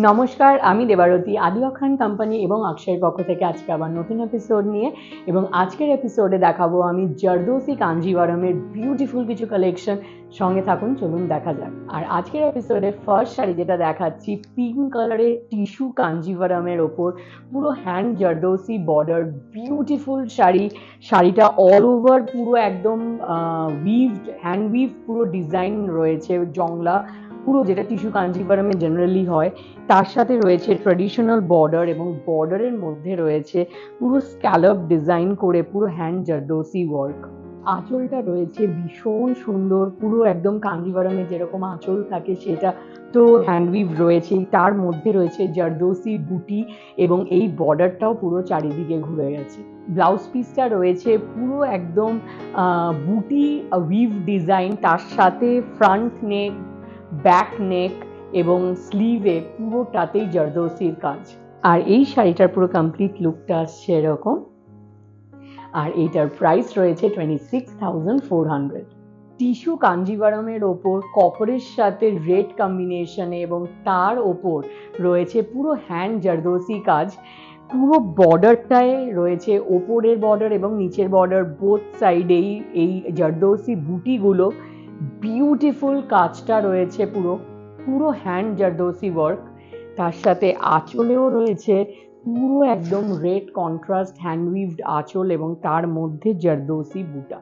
নমস্কার, আমি দেবারতী আদি অখান কোম্পানি এবং অক্ষয়ের পক্ষ থেকে আজকে আবার নতুন এপিসোড নিয়ে এবং আজকের এপিসোডে দেখাবো আমি জারদোসি কাঞ্জিভারমের বিউটিফুল কিছু কালেকশন। সঙ্গে থাকুন, চলুন দেখা যাক। আর আজকের এপিসোডে ফার্স্ট শাড়ি যেটা দেখাচ্ছি, পিঙ্ক কালারের টিস্যু কাঞ্জিভারমের ওপর পুরো hand zardozi border, beautiful sari. শাড়িটা অল ওভার পুরো একদম উইভড, হ্যান্ড উইভ পুরো ডিজাইন রয়েছে, জংলা পুরো, যেটা টিস্যু কাঞ্জিভারমে জেনারেলি হয়। তার সাথে রয়েছে ট্র্যাডিশনাল বর্ডার এবং বর্ডারের মধ্যে রয়েছে পুরো স্ক্যালপ ডিজাইন করে পুরো হ্যান্ড জারদোসি ওয়ার্ক। আঁচলটা রয়েছে ভীষণ সুন্দর, পুরো একদম কাঞ্জিভারমে যেরকম আঁচল থাকে সেটা তো হ্যান্ডউইভ রয়েছে, তার মধ্যে রয়েছে জারদোসি বুটি এবং এই বর্ডারটাও পুরো চারিদিকে ঘুরে গেছে। ব্লাউজ পিসটা রয়েছে পুরো একদম বুটি উইভ ডিজাইন, তার সাথে ফ্রন্ট নেক, ব্যাক নেক এবং স্লিভে পুরোটাতেই জারদোসির কাজ। আর এই শাড়িটার পুরো কমপ্লিট লুকটা আসছে এরকম। আর এইটার প্রাইস রয়েছে 26,400। টিস্যু কাঞ্জিভারমের ওপর কপারের সাথে রেড কম্বিনেশনে এবং তার ওপর রয়েছে পুরো হ্যান্ড জারদোসি কাজ। পুরো বর্ডারটায় রয়েছে ওপরের বর্ডার এবং নিচের বর্ডার, বোথ সাইডেই এই জারদোসি বুটিগুলো। বিউটিফুল কাজটা রয়েছে পুরো পুরো হ্যান্ড জারদোসি ওয়ার্ক। তার সাথে আঁচলেও রয়েছে পুরো একদম রেড কন্ট্রাস্ট হ্যান্ড উইভড আঁচল এবং তার মধ্যে জারদোসি বুটা।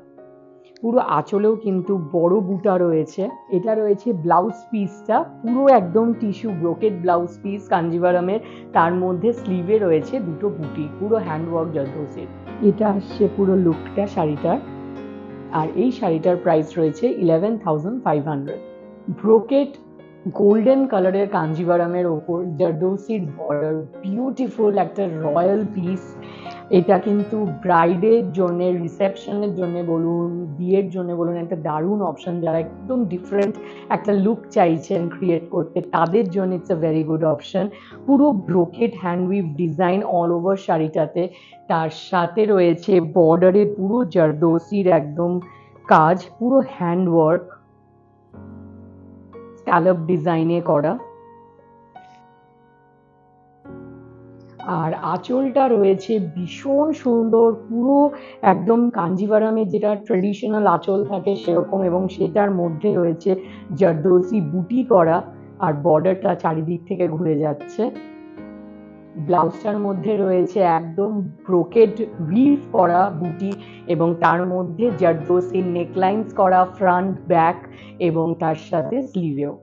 পুরো আঁচলেও কিন্তু বড় বুটা রয়েছে। এটা রয়েছে ব্লাউজ পিসটা, পুরো একদম টিস্যু ব্রোকেড ব্লাউজ পিস কাঞ্জিভারমের, তার মধ্যে স্লিভে রয়েছে দুটো বুটি, পুরো হ্যান্ডওয়ার্ক জারদোসির। এটা আসছে পুরো লুকটা শাড়িটার। আর এই শাড়িটার প্রাইস রয়েছে 11,500। ব্রোকেট গোল্ডেন কালারের কাঞ্জিভারমের ওপর জারদোসির বর্ডার, বিউটিফুল একটা রয়্যাল পিস। এটা কিন্তু ব্রাইডের জন্য, রিসেপশনের জন্য বলুন, বিয়ের জন্য বলুন, একটা দারুণ অপশন। যারা একদম ডিফারেন্ট একটা লুক চাইছেন ক্রিয়েট করতে, তাদের জন্য it's a very good option. পুরো ব্রোকেট হ্যান্ডউইভ ডিজাইন অল ওভার শাড়িটাতে, তার সাথে রয়েছে বর্ডারে পুরো জারদোসির একদম কাজ, পুরো হ্যান্ডওয়ার্ক স্ক্যালপ ডিজাইনে করা। আর আঁচলটা রয়েছে ভীষণ সুন্দর, পুরো একদম কাঞ্জিভারমে যেটা ট্রেডিশনাল আঁচল থাকে সেরকম, এবং সেটার মধ্যে রয়েছে জারদোসি বুটি করা, আর বর্ডারটা চারিদিক থেকে ঘুরে যাচ্ছে। ব্লাউজটার মধ্যে রয়েছে একদম ব্রোকেড উইভ করা বুটি এবং তার মধ্যে জারদোসি নেকলাইন্স করা ফ্রন্ট ব্যাক এবং তার সাথে স্লিভেও।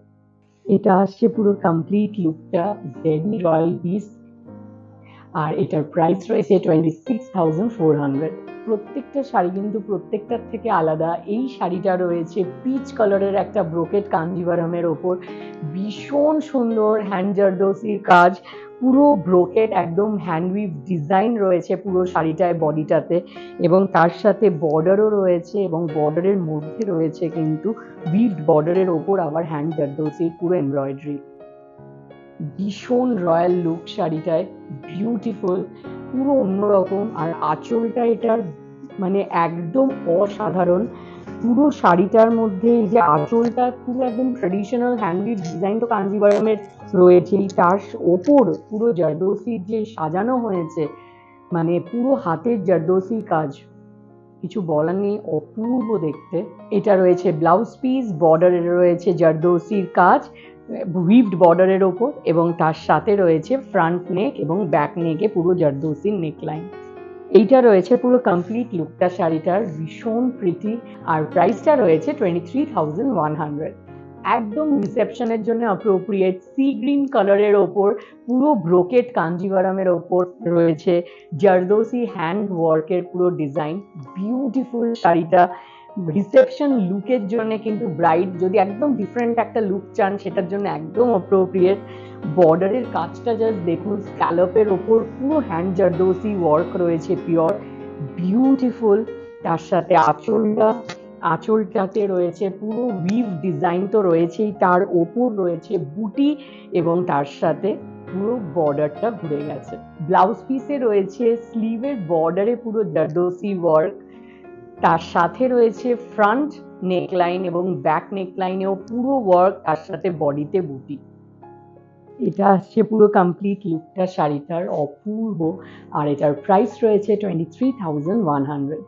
এটা আসছে পুরো কমপ্লিট লুকটা, ভেরি রয়্যাল পিস। আর এটার প্রাইস রয়েছে 26,400। প্রত্যেকটা শাড়ি কিন্তু প্রত্যেকটার থেকে আলাদা। এই শাড়িটা রয়েছে পিচ কালারের একটা ব্রোকেট কাঞ্জিভারমের ওপর, ভীষণ সুন্দর হ্যান্ড জারদোসির কাজ, পুরো ব্রোকেট একদম হ্যান্ডউইভ ডিজাইন রয়েছে পুরো শাড়িটায়, বডিটাতে, এবং তার সাথে বর্ডারও রয়েছে এবং বর্ডারের মধ্যে রয়েছে কিন্তু উইভড বর্ডারের ওপর আবার হ্যান্ড জারদোসির পুরো এমব্রয়ডারি। ভীষণ রয়্যাল লুক শাড়িটায়, বিউটিফুল, পুরো অন্যরকম। আর আঁচলটা এটার মানে একদম অসাধারণ। পুরো শাড়িটার মধ্যে এই যে আঁচলটা পুরো একদম ট্রেডিশনাল হ্যান্ডউইভ ডিজাইন তো কাঞ্জিভারমের রয়েছেই, তার ওপর পুরো জারদোসির যে সাজানো হয়েছে, মানে পুরো হাতের জারদোসির কাজ, কিছু বলার নেই, অপূর্ব দেখতে। এটা রয়েছে ব্লাউজ পিস, বর্ডারে রয়েছে জারদোসির কাজ উইভড বর্ডারের ওপর, এবং তার সাথে রয়েছে ফ্রন্ট নেক এবং ব্যাক নেকে পুরো জারদোসির নেকলাইন। এইটা রয়েছে পুরো কমপ্লিট লুকটা শাড়িটার, ভীষণ প্রিটি। আর প্রাইসটা রয়েছে 23,100। একদম রিসেপশনের জন্য অ্যাপ্রোপ্রিয়েট সি গ্রিন কালারের ওপর পুরো ব্রোকেট কাঞ্জিভারমের ওপর রয়েছে জারদোসি হ্যান্ড ওয়ার্কের পুরো ডিজাইন, বিউটিফুল শাড়িটা। রিসেপশন লুকের জন্য কিন্তু ব্রাইড যদি একদম ডিফারেন্ট একটা লুক চান, সেটার জন্য একদম অ্যাপ্রোপ্রিয়েট। বর্ডারের কাজটা জাস্ট দেখুন, স্ক্যালপের ওপর পুরো হ্যান্ড জারদোসি ওয়ার্ক রয়েছে পিওর, বিউটিফুল। তার সাথে আঁচলটাতে রয়েছে পুরো উইভ ডিজাইন তো রয়েছেই, তার ওপর রয়েছে বুটি এবং তার সাথে পুরো বর্ডারটা ঘুরে গেছে। ব্লাউজ পিসে রয়েছে স্লিভের বর্ডারে পুরো জারদোসি ওয়ার্ক, তার সাথে রয়েছে ফ্রন্ট নেকলাইন এবং ব্যাক নেকলাইনেও পুরো ওয়ার্ক, তার সাথে বডিতে বুটি। এটা আসছে পুরো কমপ্লিট লুকটা শাড়িটার অপূর্ব, আর এটার প্রাইস রয়েছে 23,100।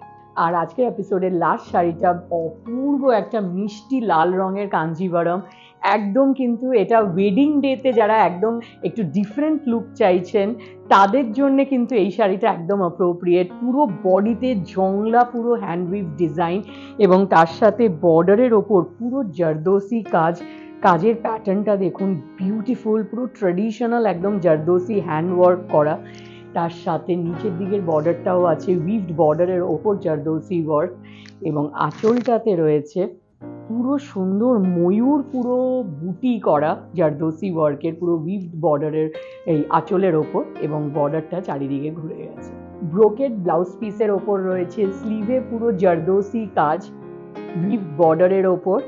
আর আজকের এপিসোডের লাস্ট শাড়িটা অপূর্ব একটা মিষ্টি লাল রঙের কাঞ্জিভারম। একদম কিন্তু এটা ওয়েডিং ডেতে যারা একদম একটু ডিফারেন্ট লুক চাইছেন তাদের জন্য কিন্তু এই শাড়িটা একদম অ্যাপ্রোপ্রিয়েট। পুরো বডিতে জংলা, পুরো হ্যান্ডউইভ ডিজাইন, এবং তার সাথে বর্ডারের ওপর পুরো জারদোসি কাজ। কাজের প্যাটার্নটা দেখুন, বিউটিফুল, পুরো ট্রেডিশনাল একদম জারদোসি হ্যান্ড ওয়ার্ক করা। তার সাথে নিচের দিকের বর্ডারটাও আছে উইভড বর্ডারের ওপর জারদোসি ওয়ার্ক, এবং আঁচলটাতে রয়েছে পুরো সুন্দর ময়ূর পুরো বুটি করা জারদোসি ওয়ার্কের, পুরো উইভড বর্ডারের এই আঁচলের ওপর, এবং বর্ডারটা চারিদিকে ঘুরে গেছে। ব্রোকেড ব্লাউজ পিসের ওপর রয়েছে স্লিভে পুরো জারদোসি কাজ উইভড বর্ডারের ওপর,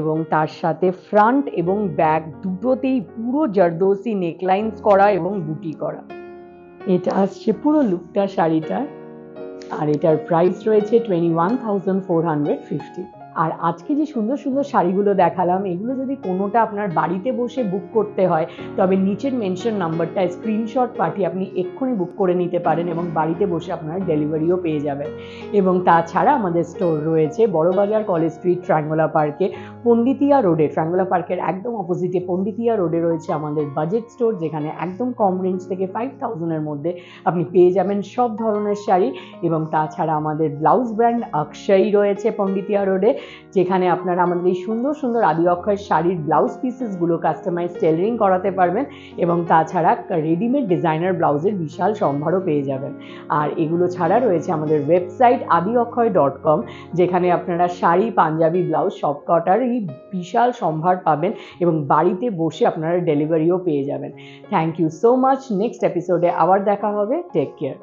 এবং তার সাথে ফ্রন্ট এবং ব্যাক দুটোতেই পুরো জারদোসি নেকলাইন্স করা এবং বুটি করা। এটা আসছে পুরো লুকটা শাড়িটার, আর এটার প্রাইস রয়েছে 21,450। আর আজকে যে সুন্দর সুন্দর শাড়িগুলো দেখালাম, এগুলো যদি কোনোটা আপনার বাড়িতে বসে বুক করতে হয় তবে নিচের মেনশন নাম্বারটায় স্ক্রিনশট পাঠিয়ে আপনি এক্ষুনি বুক করে নিতে পারেন, এবং বাড়িতে বসে আপনার ডেলিভারিও পেয়ে যাবেন। এবং তাছাড়া আমাদের স্টোর রয়েছে বড়বাজার, কলেজ স্ট্রিট, ট্রাঙ্গোলা পার্কে, পন্ডিতিয়া রোডে, ট্রাঙ্গোলা পার্কের একদম অপোজিটে পন্ডিতিয়া রোডে রয়েছে আমাদের বাজেট স্টোর, যেখানে একদম কম রেঞ্জ থেকে 5,000-এর মধ্যে আপনি পেয়ে যাবেন সব ধরনের শাড়ি। এবং তাছাড়া আমাদের ব্লাউজ ব্র্যান্ড অক্ষয় রয়েছে পন্ডিতিয়া রোডে, যেখানে আপনারা আমাদের এই সুন্দর সুন্দর আদি অক্ষয় শাড়ির ব্লাউজ পিসেসগুলো কাস্টমাইজ টেলারিং করাতে পারবেন, এবং তাছাড়া রেডিমেড ডিজাইনার ব্লাউজের বিশাল সম্ভারও পেয়ে যাবেন। আর এগুলো ছাড়া রয়েছে আমাদের ওয়েবসাইট adiokhoy.com, যেখানে আপনারা শাড়ি, পাঞ্জাবি, ব্লাউজ সব কটারই বিশাল সম্ভার পাবেন, এবং বাড়িতে বসে আপনারা ডেলিভারিও পেয়ে যাবেন। Thank you so much. Next এপিসোডে আবার দেখা হবে। Take care.